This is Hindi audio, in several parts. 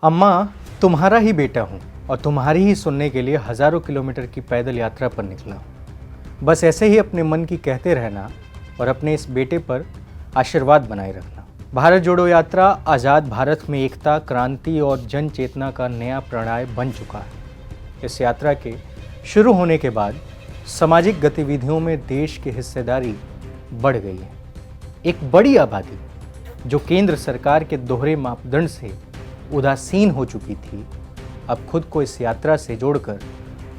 अम्मा, तुम्हारा ही बेटा हूँ और तुम्हारी ही सुनने के लिए हज़ारों किलोमीटर की पैदल यात्रा पर निकला हूँ। बस ऐसे ही अपने मन की कहते रहना और अपने इस बेटे पर आशीर्वाद बनाए रखना। भारत जोड़ो यात्रा आज़ाद भारत में एकता, क्रांति और जन चेतना का नया प्रणय बन चुका है। इस यात्रा के शुरू होने के बाद सामाजिक गतिविधियों में देश की हिस्सेदारी बढ़ गई है। एक बड़ी आबादी जो केंद्र सरकार के दोहरे मापदंड से उदासीन हो चुकी थी, अब खुद को इस यात्रा से जोड़कर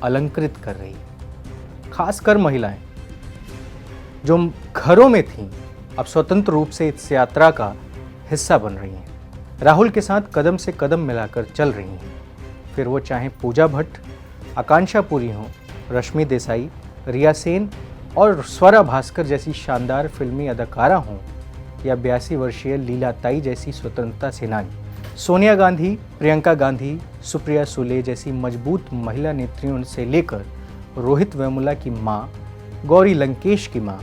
अलंकृत कर रही है। खासकर महिलाएं जो घरों में थीं, अब स्वतंत्र रूप से इस यात्रा का हिस्सा बन रही हैं। राहुल के साथ कदम से कदम मिलाकर चल रही हैं। फिर वो चाहे पूजा भट्ट, आकांक्षा पुरी हों, रश्मि देसाई, रिया सेन और स्वरा भास्कर जैसी शानदार फिल्मी अदाकारा हों, या 82 वर्षीय लीला ताई जैसी स्वतंत्रता सेनानी, सोनिया गांधी, प्रियंका गांधी, सुप्रिया सुले जैसी मजबूत महिला नेत्रियों से लेकर रोहित वेमुला की मां, गौरी लंकेश की मां,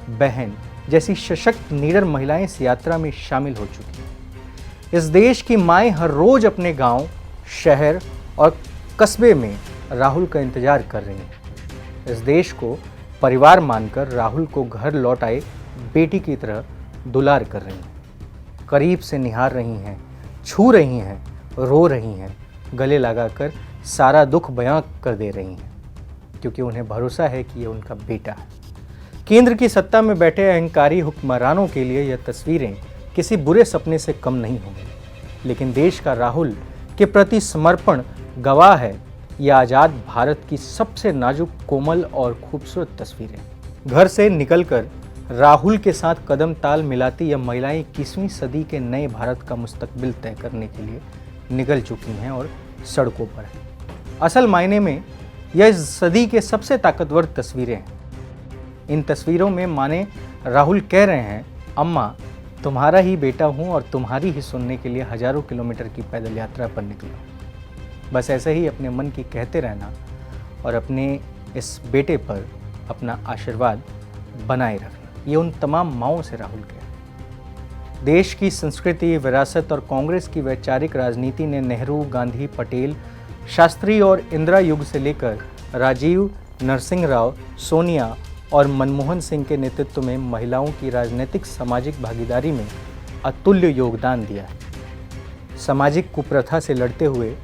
बहन जैसी सशक्त निडर महिलाएं इस यात्रा में शामिल हो चुकी हैं। इस देश की माएं हर रोज अपने गांव, शहर और कस्बे में राहुल का इंतजार कर रही हैं। इस देश को परिवार मानकर राहुल को घर लौट आए बेटी की तरह दुलार कर रही हैं। करीब से निहार रही हैं, छू रही हैं, रो रही हैं, गले लगाकर सारा दुख बयां कर दे रही हैं, क्योंकि उन्हें भरोसा है कि ये उनका बेटा है। केंद्र की सत्ता में बैठे अहंकारी हुक्मरानों के लिए यह तस्वीरें किसी बुरे सपने से कम नहीं होंगी, लेकिन देश का राहुल के प्रति समर्पण गवाह है यह आज़ाद भारत की सबसे नाजुक, कोमल और खूबसूरत तस्वीरें। घर से निकलकर राहुल के साथ कदम ताल मिलाती यह महिलाएं 21वीं सदी के नए भारत का मुस्तकबिल तय करने के लिए निकल चुकी हैं और सड़कों पर हैं। असल मायने में यह इस सदी के सबसे ताकतवर तस्वीरें हैं। इन तस्वीरों में माने राहुल कह रहे हैं, अम्मा, तुम्हारा ही बेटा हूँ और तुम्हारी ही सुनने के लिए हज़ारों किलोमीटर की पैदल यात्रा पर निकला। बस ऐसे ही अपने मन की कहते रहना और अपने इस बेटे पर अपना आशीर्वाद बनाए रखना। ये उन तमाम माँओं से राहुल के। देश की संस्कृति, विरासत और कांग्रेस की वैचारिक राजनीति ने नेहरू, गांधी, पटेल, शास्त्री और इंदिरा युग से लेकर राजीव, नरसिंह राव, सोनिया और मनमोहन सिंह के नेतृत्व में महिलाओं की राजनीतिक सामाजिक भागीदारी में अतुल्य योगदान दिया है। सामाजिक कुप्रथा से लड़ते हुए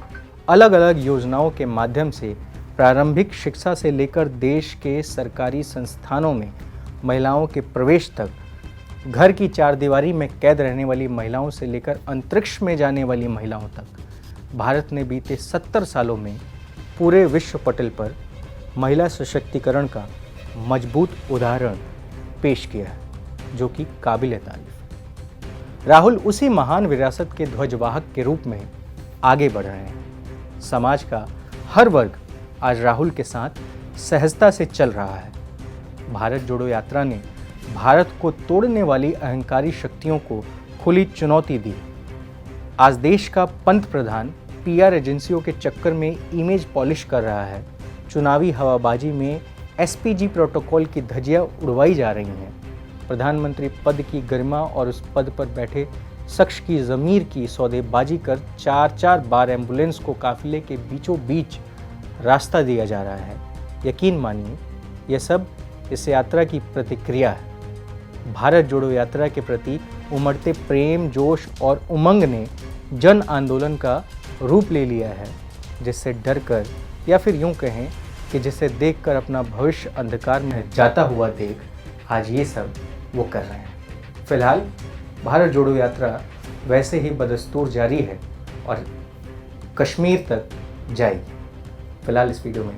अलग अलग योजनाओं के माध्यम से प्रारंभिक शिक्षा से लेकर देश के सरकारी संस्थानों में महिलाओं के प्रवेश तक, घर की चारदीवारी में कैद रहने वाली महिलाओं से लेकर अंतरिक्ष में जाने वाली महिलाओं तक, भारत ने बीते 70 सालों में पूरे विश्व पटल पर महिला सशक्तिकरण का मजबूत उदाहरण पेश किया है, जो कि काबिल तारीफ। राहुल उसी महान विरासत के ध्वजवाहक के रूप में आगे बढ़ रहे हैं। समाज का हर वर्ग आज राहुल के साथ सहजता से चल रहा है। भारत जोड़ो यात्रा ने भारत को तोड़ने वाली अहंकारी शक्तियों को खुली चुनौती दी। आज देश का पंत प्रधान पीआर एजेंसियों के चक्कर में इमेज पॉलिश कर रहा है। चुनावी हवाबाजी में एसपीजी प्रोटोकॉल की धज्जियां उड़वाई जा रही हैं। प्रधानमंत्री पद की गरिमा और उस पद पर बैठे शख्स की ज़मीर की सौदेबाजी कर 4-4 बार एम्बुलेंस को काफिले के बीचों बीच रास्ता दिया जा रहा है। यकीन मानिए, यह सब इस यात्रा की प्रतिक्रिया है। भारत जोड़ो यात्रा के प्रति उमड़ते प्रेम, जोश और उमंग ने जन आंदोलन का रूप ले लिया है, जिससे डर कर या फिर यूं कहें कि जिसे देखकर अपना भविष्य अंधकार में जाता हुआ देख आज ये सब वो कर रहे हैं। फिलहाल भारत जोड़ो यात्रा वैसे ही बदस्तूर जारी है और कश्मीर तक जाएगी। फिलहाल इस वीडियो में